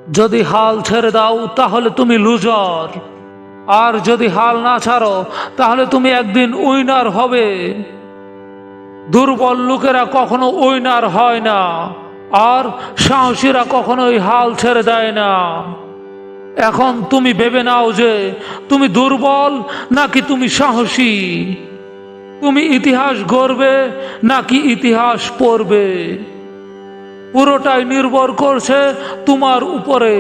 যদি হাল ছেড়ে দাও তাহলে তুমি লুজার, আর যদি হাল না ছাড়ো তাহলে তুমি একদিন উইনার হবে। দুর্বল লোকেরা কখনো উইনার হয় না, আর সাহসীরা কখনোই হাল ছেড়ে দেয় না। এখন তুমি ভেবে নাও যে তুমি দুর্বল নাকি তুমি সাহসী। তুমি ইতিহাস গড়বে নাকি ইতিহাস পড়বে, পুরোটাই নির্ভর করছে তোমার উপরে।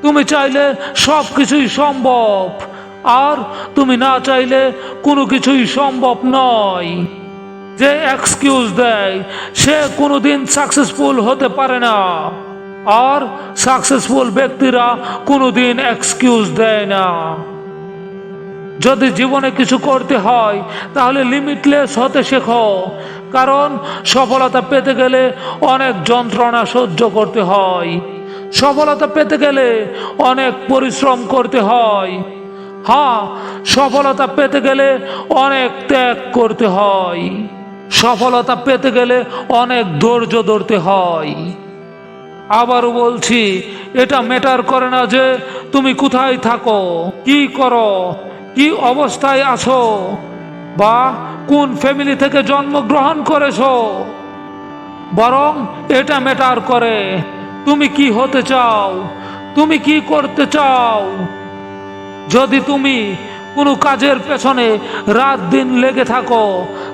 তুমি চাইলে সব কিছুই সম্ভব, আর তুমি না চাইলে কোনো কিছুই সম্ভব নয়। যে এক্সকিউজ দেয় সে কোনোদিন সাকসেসফুল হতে পারে না, আর সাকসেসফুল ব্যক্তিরা কোনোদিন এক্সকিউজ দেয় না। যদি জীবনে কিছু করতে হয় তাহলে লিমিটলেস হতে শেখো, কারণ সফলতা পেতে গেলে অনেক যন্ত্রণা সহ্য করতে হয়। সফলতা পেতে গেলে অনেক পরিশ্রম করতে হয়। হ্যাঁ, সফলতা পেতে গেলে অনেক ত্যাগ করতে হয়। সফলতা পেতে গেলে অনেক ধৈর্য ধরতে হয়। আবারও বলছি, এটা ম্যাটার করে না যে তুমি কোথায় থাকো, কি করো, কি অবস্থায় আছো, বা কোন ফ্যামিলি থেকে জন্মগ্রহণ করেছো। বরং এটা ম্যাটার করে তুমি কি হতে চাও, তুমি কি করতে চাও। যদি তুমি কোনো কাজের পেছনে রাত দিন লেগে থাকো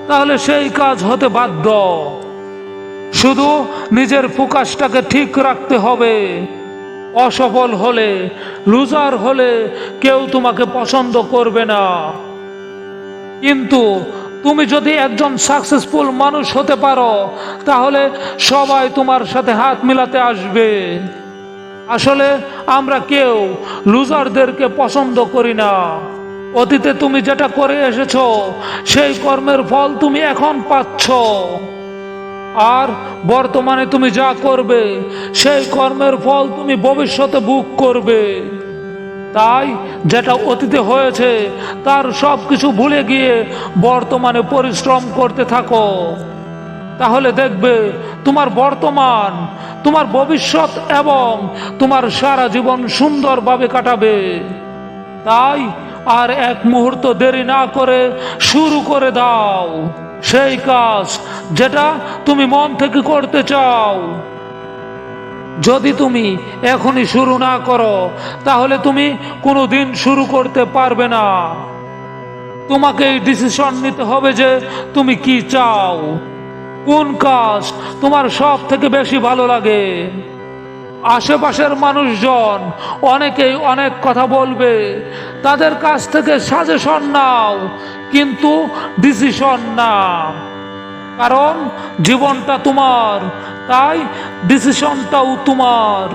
তাহলে সেই কাজ হতে বাধ্য। শুধু নিজের ফোকাসটাকে ঠিক রাখতে হবে। অসফল হলে, লুজার হলে কেউ তোমাকে পছন্দ করবে না, কিন্তু তুমি যদি একজন সাকসেসফুল মানুষ হতে পারো তাহলে সবাই তোমার সাথে হাত মিলাতে আসবে। আসলে আমরা কেউ লুজারদেরকে পছন্দ করি না। অতীতে তুমি যেটা করে এসেছো সেই কর্মের ফল তুমি এখন পাচ্ছ, আর বর্তমানে তুমি যা করবে সেই কর্মের ফল তুমি ভবিষ্যতে ভোগ করবে। তাই যেটা অতীতে হয়েছে তার সব কিছু ভুলে গিয়ে বর্তমানে পরিশ্রম করতে থাকো। তাহলে দেখবে তোমার বর্তমান, তোমার ভবিষ্যৎ এবং তোমার সারা জীবন সুন্দরভাবে কাটাবে। তাই আর এক মুহূর্ত দেরি না করে শুরু করে দাও সেই কাজ যেটা তুমি মন থেকে করতে চাও। যদি তুমি এখনই শুরু না করো তাহলে তুমি কোনোদিন শুরু করতে পারবে না। তোমাকে এই ডিসিশন নিতে হবে যে তুমি কি চাও, কোন কাজ তোমার সব থেকে বেশি ভালো লাগে। আশেপাশের মানুষজন অনেকেই অনেক কথা বলবে, তাদের কাছ থেকে সাজেশন নাও, কিন্তু ডিসিশন না। কারণ জীবনটা তোমার, তাই ডিসিশনটাও তোমার।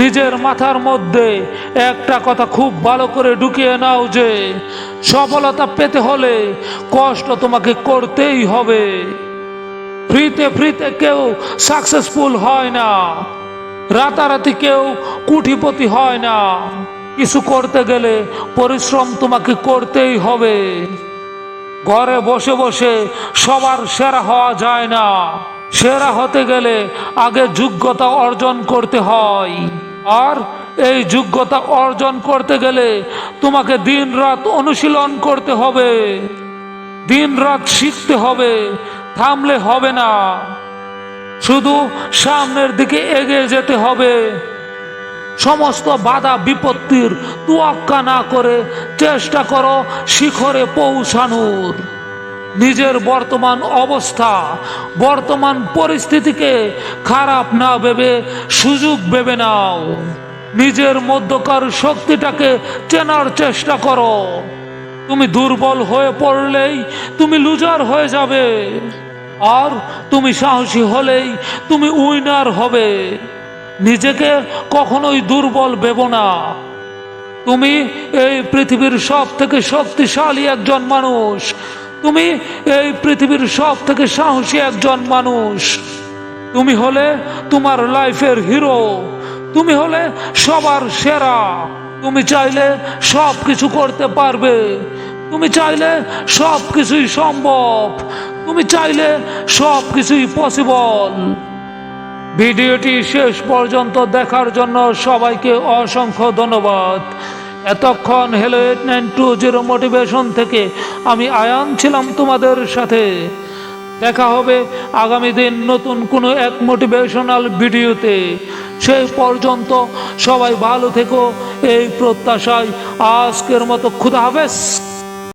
নিজের মাথার মধ্যে একটা কথা খুব ভালো করে ঢুকিয়ে নাও যে সফলতা পেতে হলে কষ্ট তোমাকে করতেই হবে। ফ্রিতে ফ্রিতে কেউ সাকসেসফুল হয় না, রাতারাতি কেউ কোটিপতি হয় না। কিছু করতে গেলে পরিশ্রম তোমাকে করতেই হবে। ঘরে বসে বসে সবার সেরা হওয়া যায় না। সেরা হতে গেলে আগে যোগ্যতা অর্জন করতে হয়, আর এই যোগ্যতা অর্জন করতে গেলে তোমাকে দিন রাত অনুশীলন করতে হবে, দিন রাত শিখতে হবে। থামলে হবে না, শুধু সামনের দিকে এগিয়ে যেতে হবে। সমস্ত বাধা বিপত্তির তোয়াক্কা না করে চেষ্টা করো শিখরে পৌঁছানোর। নিজের বর্তমান অবস্থা, বর্তমান পরিস্থিতিকে খারাপ না ভেবে সুযোগ ভেবে নাও। নিজের মধ্যকার শক্তিটাকে চেনার চেষ্টা করো। তুমি দুর্বল হয়ে পড়লেই তুমি লুজার হয়ে যাবে, আর তুমি সাহসী হলেই তুমি উইনার হবে। নিজেকে কখনোই দুর্বল ভেবো না। তুমি এই পৃথিবীর সব থেকে শক্তিশালী একজন মানুষ, তুমি এই পৃথিবীর সব থেকে সাহসী একজন মানুষ। তুমি হলে তোমার লাইফের হিরো, তুমি হলে সবার সেরা। তুমি চাইলে সব কিছু করতে পারবে, তুমি চাইলে সব কিছুই সম্ভব, তুমি চাইলে সব কিছুই পসিবল। ভিডিওটি শেষ পর্যন্ত দেখার জন্য সবাইকে অসংখ্য ধন্যবাদ। এতক্ষণ হ্যালো 8920 মোটিভেশন থেকে আমি আয়ান ছিলাম তোমাদের সাথে। দেখা হবে আগামী দিন নতুন কোনো এক মোটিভেশনাল ভিডিওতে। সেই পর্যন্ত সবাই ভালো থেকো এই প্রত্যাশায় আজকের মতো খুদা হাফেজ।